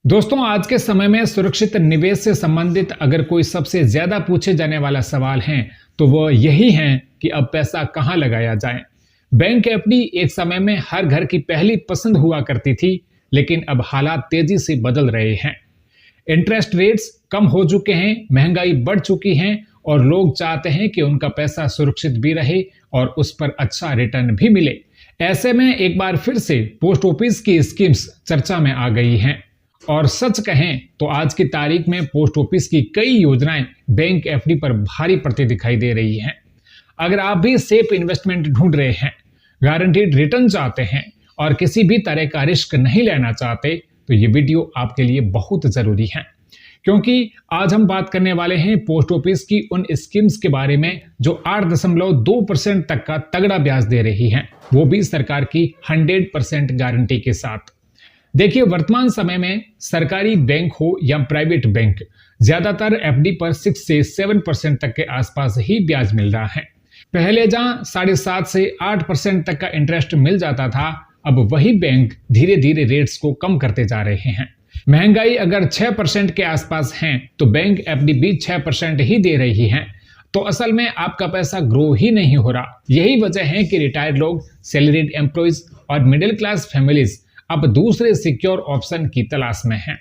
दोस्तों, आज के समय में सुरक्षित निवेश से संबंधित अगर कोई सबसे ज्यादा पूछे जाने वाला सवाल है तो वो यही है कि अब पैसा कहां लगाया जाए। बैंक एफडी एक समय में हर घर की पहली पसंद हुआ करती थी, लेकिन अब हालात तेजी से बदल रहे हैं। इंटरेस्ट रेट्स कम हो चुके हैं, महंगाई बढ़ चुकी है और लोग चाहते हैं कि उनका पैसा सुरक्षित भी रहे और उस पर अच्छा रिटर्न भी मिले। ऐसे में एक बार फिर से पोस्ट ऑफिस की स्कीम्स चर्चा में आ गई हैं। और सच कहें तो आज की तारीख में पोस्ट ऑफिस की कई योजनाएं बैंक एफडी पर भारी पड़ती दिखाई दे रही हैं। अगर आप भी सेफ इन्वेस्टमेंट ढूंढ रहे हैं, गारंटीड रिटर्न चाहते हैं और किसी भी तरह का रिस्क नहीं लेना चाहते, तो ये वीडियो आपके लिए बहुत जरूरी है, क्योंकि आज हम बात करने वाले हैं पोस्ट ऑफिस की उन स्कीम्स के बारे में जो 8.2% तक का तगड़ा ब्याज दे रही हैं, वो भी सरकार की 100% गारंटी के साथ। देखिए, वर्तमान समय में सरकारी बैंक हो या प्राइवेट बैंक, ज्यादातर एफडी पर 6 से 7% तक के आसपास ही ब्याज मिल रहा है। पहले जहां 7.5 से 8% तक का इंटरेस्ट मिल जाता था, अब वही बैंक धीरे धीरे रेट्स को कम करते जा रहे हैं। महंगाई अगर 6% के आसपास है तो बैंक एफडी भी 6% ही दे रही है, तो असल में आपका पैसा ग्रो ही नहीं हो रहा। यही वजह है कि रिटायर्ड लोग, सैलरीड एम्प्लॉइज और मिडिल क्लास फैमिलीज अब दूसरे सिक्योर ऑप्शन की तलाश में हैं।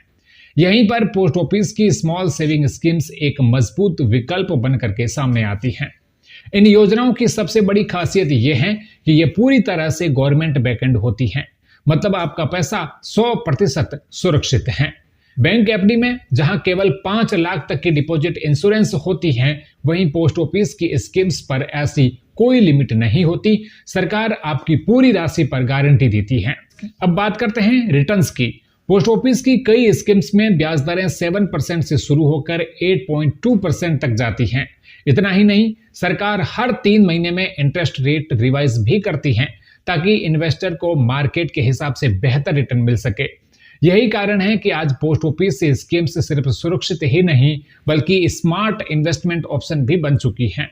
यहीं पर पोस्ट ऑफिस की स्मॉल सेविंग स्कीम्स एक मजबूत विकल्प बनकर के सामने आती हैं। इन योजनाओं की सबसे बड़ी खासियत यह है कि ये पूरी तरह से गवर्नमेंट बैकएंड होती हैं, मतलब आपका पैसा 100% सुरक्षित है। बैंक एफडी में जहां केवल 5 लाख तक की डिपॉजिट इंश्योरेंस होती है, वहीं पोस्ट ऑफिस की स्कीम्स पर ऐसी कोई लिमिट नहीं होती। सरकार आपकी पूरी राशि पर गारंटी देती है। अब बात करते हैं रिटर्न्स की। पोस्ट ऑफिस की कई स्कीम्स में ब्याज दरें 7% से शुरू होकर 8.2% तक जाती हैं। इतना ही नहीं, सरकार हर 3 महीने में इंटरेस्ट रेट रिवाइज भी करती है, ताकि इन्वेस्टर को मार्केट के हिसाब से बेहतर रिटर्न मिल सके। यही कारण है कि आज पोस्ट ऑफिस से स्कीम्स सिर्फ सुरक्षित ही नहीं, बल्कि स्मार्ट इन्वेस्टमेंट ऑप्शन भी बन चुकी हैं।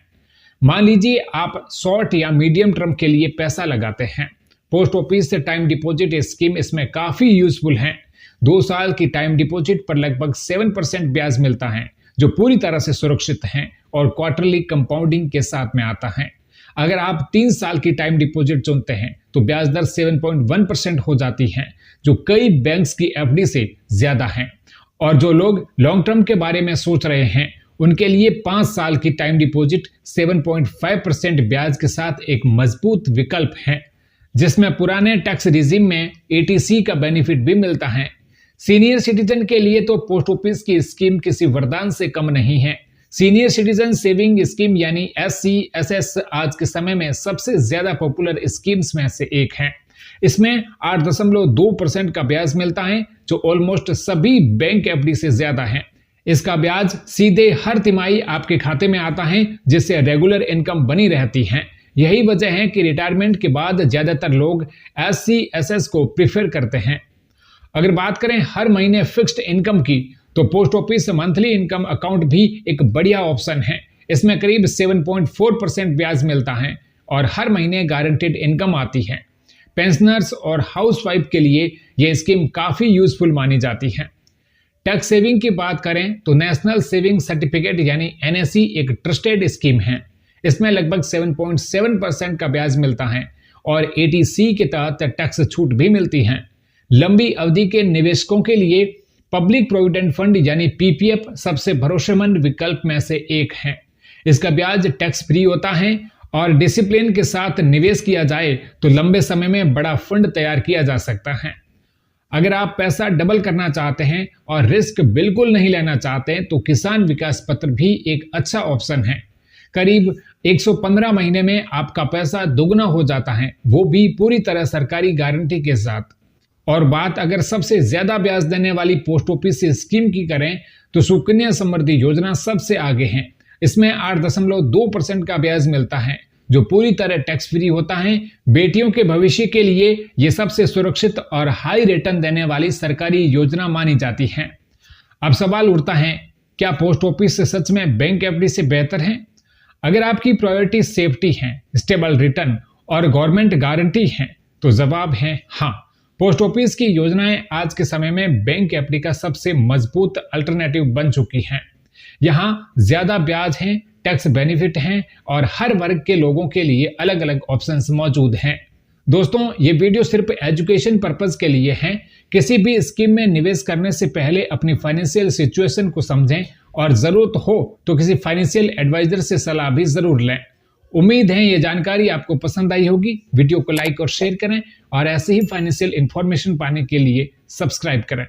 मान लीजिए आप शॉर्ट या मीडियम टर्म के लिए पैसा लगाते हैं। पोस्ट ऑफिस से टाइम डिपॉजिट स्कीम इसमें काफी यूजफुल है। 2 साल की टाइम डिपॉजिट पर लगभग 7% ब्याज मिलता है, जो पूरी तरह से सुरक्षित है और क्वार्टरली कंपाउंडिंग के साथ में आता है। अगर आप 3 साल की टाइम डिपॉजिट चुनते हैं तो ब्याज दर 7.1% हो जाती है, जो कई बैंक्स की एफडी से ज्यादा है। और जो लोग लॉन्ग टर्म के बारे में सोच रहे हैं, उनके लिए 5 साल की टाइम डिपॉजिट 7.5% ब्याज के साथ एक मजबूत विकल्प है, जिसमें पुराने टैक्स रिजिम में एटीसी का बेनिफिट भी मिलता है। सीनियर सिटीजन के लिए तो पोस्ट ऑफिस की स्कीम किसी वरदान से कम नहीं है। सीनियर सिटीजन सेविंग स्कीम यानी SCSS आज के समय में सबसे ज्यादा पॉपुलर स्कीम्स में से एक है। इसमें 8.2% का ब्याज मिलता है, जो ऑलमोस्ट सभी बैंक एफडी से ज्यादा है। इसका ब्याज सीधे हर तिमाही आपके खाते में आता है, जिससे रेगुलर इनकम बनी रहती है। यही वजह है कि रिटायरमेंट के बाद ज्यादातर लोग SCSS को प्रीफर करते हैं। अगर बात करें हर महीने फिक्स्ड इनकम की, तो post office monthly income account भी एक बढ़िया ऑप्शन है। इसमें करीब 7.4% ब्याज मिलता है और हर महीने गारंटेड इनकम आती है। पेंशनर्स और हाउसवाइफ के लिए यह स्कीम काफी यूजफुल मानी जाती है। टैक्स सेविंग की बात करें तो नेशनल सेविंग सर्टिफिकेट यानी NSE एक ट्रस्टेड स्कीम है। इसमें लगभग 7.7% का ब्याज मिलता है और ATC के तहत टैक्स छूट भी मिलती है। लंबी अवधि के निवेशकों के लिए पब्लिक प्रोविडेंट फंड यानी PPF सबसे भरोसेमंद विकल्प में से एक है। इसका ब्याज टैक्स फ्री होता है और डिसिप्लिन के साथ निवेश किया जाए तो लंबे समय में बड़ा फंड तैयार किया जा सकता है। अगर आप पैसा डबल करना चाहते हैं और रिस्क बिल्कुल नहीं लेना चाहते, तो किसान विकास पत्र भी एक अच्छा ऑप्शन है। करीब 115 महीने में आपका पैसा दोगुना हो जाता है, वो भी पूरी तरह सरकारी गारंटी के साथ। और बात अगर सबसे ज्यादा ब्याज देने वाली पोस्ट ऑफिस स्कीम की करें तो सुकन्या समृद्धि योजना सबसे आगे है। इसमें 8.2% का ब्याज मिलता है, जो पूरी तरह टैक्स फ्री होता है। बेटियों के भविष्य के लिए यह सबसे सुरक्षित और हाई रिटर्न देने वाली सरकारी योजना मानी जाती है। अब सवाल उठता है, क्या पोस्ट ऑफिस सच में बैंक एफडी से बेहतर है? अगर आपकी प्रायोरिटी सेफ्टी है, स्टेबल रिटर्न और गवर्नमेंट गारंटी है, तो जवाब है हाँ। पोस्ट ऑफिस की योजनाएं आज के समय में बैंक एफडी का सबसे मजबूत अल्टरनेटिव बन चुकी हैं। यहाँ ज्यादा ब्याज हैं, टैक्स बेनिफिट हैं और हर वर्ग के लोगों के लिए अलग अलग ऑप्शंस मौजूद हैं। दोस्तों, ये वीडियो सिर्फ एजुकेशन पर्पस के लिए है। किसी भी स्कीम में निवेश करने से पहले अपनी फाइनेंशियल सिचुएशन को समझें और जरूरत हो तो किसी फाइनेंशियल एडवाइजर से सलाह भी जरूर लें। उम्मीद है ये जानकारी आपको पसंद आई होगी। वीडियो को लाइक और शेयर करें और ऐसे ही फाइनेंशियल इंफॉर्मेशन पाने के लिए सब्सक्राइब करें।